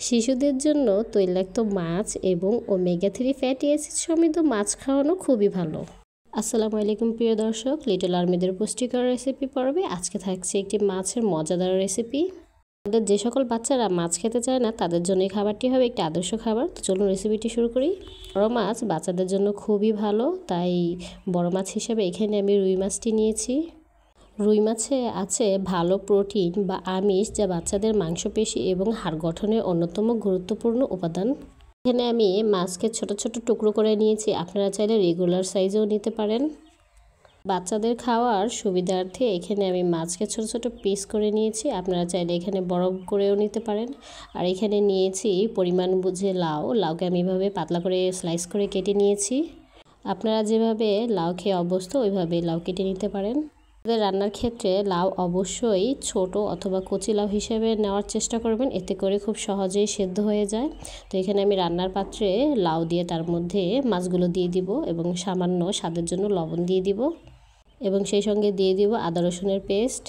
শিশুদের জন্য তৈলাক্ত মাছ এবং ওমেগা-3 ফ্যাটি অ্যাসিড সমৃদ্ধ মাছ খাওয়ানো খুবই ভালো। আসসালামু আলাইকুম প্রিয় দর্শক, লিটল আর্মিদের পুষ্টিকর রেসিপি পর্বে আজকে থাকছে একটি মাছের মজাদার রেসিপি। আমাদের যে সকল বাচ্চারা মাছ খেতে চায় না তাদের জন্য এই খাবারটি হবে একটি আদর্শ খাবার। তো চলুন রেসিপিটি শুরু করি। বড় মাছ বাচ্চাদের জন্য খুবই ভালো, তাই বড় মাছ হিসেবে এখানে আমি রুই মাছটি নিয়েছি। রুই মাছে আছে ভালো প্রোটিন বা আমিষ, যা বাচ্চাদের মাংসপেশি এবং হাড় গঠনের অন্যতম গুরুত্বপূর্ণ উপাদান। এখানে আমি মাছকে ছোট ছোট টুকরো করে নিয়েছি, আপনারা চাইলে রেগুলার সাইজেও নিতে পারেন। বাচ্চাদের খাওয়ার সুবিধার্থে এখানে আমি মাছকে ছোট ছোট পিস করে নিয়েছি, আপনারা চাইলে এখানে বড় করেও নিতে পারেন। আর এখানে নিয়েছি পরিমাণ বুঝে লাউকে আমি এভাবে পাতলা করে স্লাইস করে কেটে নিয়েছি। আপনারা যেভাবে লাউ খেয়ে অভ্যস্ত ওইভাবে লাউ কেটে নিতে পারেন। রান্নার ক্ষেত্রে লাউ অবশ্যই ছোট অথবা কচি লাউ হিসেবে নেওয়ার চেষ্টা করবেন, এতে করে খুব সহজেই সেদ্ধ হয়ে যায়। তো এখানে আমি রান্নার পাত্রে লাউ দিয়ে তার মধ্যে মাছগুলো দিয়ে দিব এবং সামান্য স্বাদের জন্য লবণ দিয়ে দিব এবং সেই সঙ্গে দিয়ে দিব আদা রসুনের পেস্ট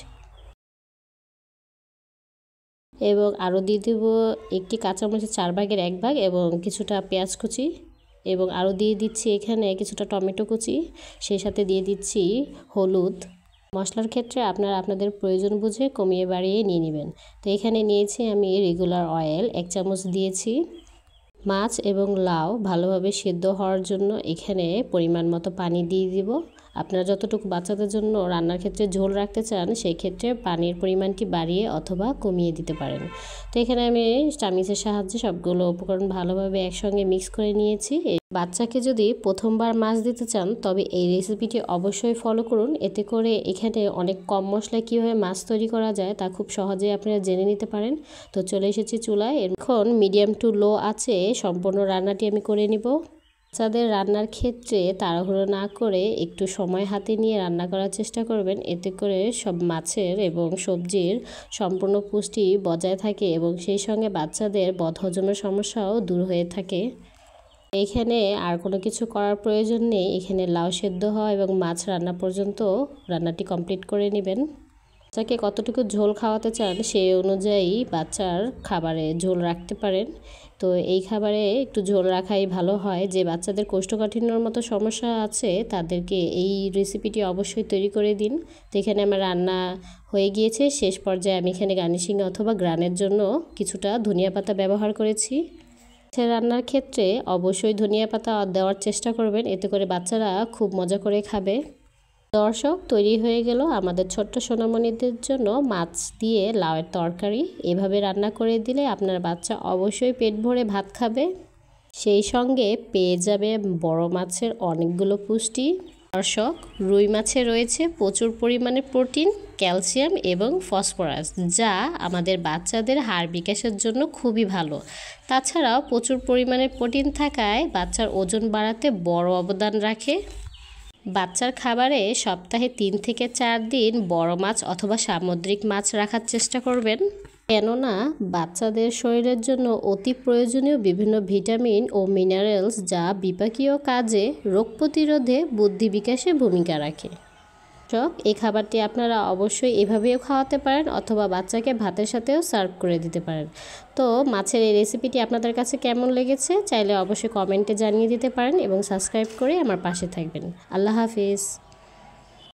এবং আরও দিয়ে দিব একটি কাঁচামরিচের 4 ভাগের 1 ভাগ এবং কিছুটা পেঁয়াজ কুচি এবং আরও দিয়ে দিচ্ছি এখানে কিছুটা টমেটো কুচি, সেই সাথে দিয়ে দিচ্ছি হলুদ। মশলার ক্ষেত্রে আপনারা আপনাদের প্রয়োজন বুঝে কমিয়ে বাড়িয়ে নিয়ে নেবেন। তো এখানে নিয়েছি আমি রেগুলার অয়েল 1 চামচ দিয়েছি। মাছ এবং লাউ ভালোভাবে সেদ্ধ হওয়ার জন্য এখানে পরিমাণ মতো পানি দিয়ে দিব। আপনারা যতটুকু বাচ্চাদের জন্য রান্নার ক্ষেত্রে ঝোল রাখতে চান সেই ক্ষেত্রে পানির পরিমাণটি বাড়িয়ে অথবা কমিয়ে দিতে পারেন। তো এখানে আমি চামিচের সাহায্যে সবগুলো উপকরণ ভালোভাবে একসঙ্গে মিক্স করে নিয়েছি। বাচ্চাকে যদি প্রথমবার মাছ দিতে চান তবে এই রেসিপিটি অবশ্যই ফলো করুন, এতে করে এখানে অনেক কম মশলায় কীভাবে মাছ তৈরি করা যায় তা খুব সহজেই আপনারা জেনে নিতে পারেন। তো চলে এসেছি চুলায়, এখন মিডিয়াম টু লো আছে সম্পূর্ণ রান্নাটি আমি করে নিব। বাচ্চাদের রান্নার ক্ষেত্রে তাড়াহুড়ো না করে একটু সময় হাতে নিয়ে রান্না করার চেষ্টা করবেন, এতে করে সব মাছের এবং সবজির সম্পূর্ণ পুষ্টি বজায় থাকে এবং সেই সঙ্গে বাচ্চাদের বদহজমের সমস্যাও দূর হয়ে থাকে। এখানে আর কোনো কিছু করার প্রয়োজন নেই, এখানে লাউ সেদ্ধ হওয়া এবং মাছ রান্না পর্যন্ত রান্নাটি কমপ্লিট করে নেবেন। বাচ্চাকে কতটুকু ঝোল খাওয়াতে চান সেই অনুযায়ী বাচ্চার খাবারে ঝোল রাখতে পারেন। তো এই খাবারে একটু ঝোল রাখাই ভালো হয়। যে বাচ্চাদের কোষ্ঠকাঠিন্যর মতো সমস্যা আছে তাদেরকে এই রেসিপিটি অবশ্যই তৈরি করে দিন। তো এখানে আমার রান্না হয়ে গিয়েছে, শেষ পর্যায়ে আমি এখানে গার্নিশিং অথবা গ্রানের জন্য কিছুটা ধনিয়া পাতা ব্যবহার করেছি। রান্নার ক্ষেত্রে অবশ্যই ধনিয়া পাতা দেওয়ার চেষ্টা করবেন, এতে করে বাচ্চারা খুব মজা করে খাবে। দর্শক, তৈরি হয়ে গেল আমাদের ছোট্ট সোনামণিদের জন্য মাছ দিয়ে লাউয়ের তরকারি। এভাবে রান্না করে দিলে আপনার বাচ্চা অবশ্যই পেট ভরে ভাত খাবে, সেই সঙ্গে পেয়ে যাবে বড় মাছের অনেকগুলো পুষ্টি। দর্শক, রুই মাছে রয়েছে প্রচুর পরিমাণে প্রোটিন, ক্যালসিয়াম এবং ফসফরাস, যা আমাদের বাচ্চাদের হাড় বিকাশের জন্য খুবই ভালো। তাছাড়াও প্রচুর পরিমাণে প্রোটিন থাকায় বাচ্চার ওজন বাড়াতে বড় অবদান রাখে। বাচ্চার খাবারে সপ্তাহে 3 থেকে 4 দিন বড় মাছ অথবা সামুদ্রিক মাছ রাখার চেষ্টা করবেন, কেননা বাচ্চাদের শরীরের জন্য অতি প্রয়োজনীয় বিভিন্ন ভিটামিন ও মিনারেলস, যা বিপাকীয় কাজে রোগ প্রতিরোধে বুদ্ধি বিকাশে ভূমিকা রাখে। এই খাবারটি আপনারা অবশ্যই এভাবেও খাওয়াতে পারেন অথবা বাচ্চাকে ভাতের সাথেও সার্ভ করে দিতে পারেন। তো মাছের এই রেসিপিটি আপনাদের কাছে কেমন লেগেছে চাইলে অবশ্যই কমেন্টে জানিয়ে দিতে পারেন এবং সাবস্ক্রাইব করে আমার পাশে থাকবেন। আল্লাহ হাফিজ।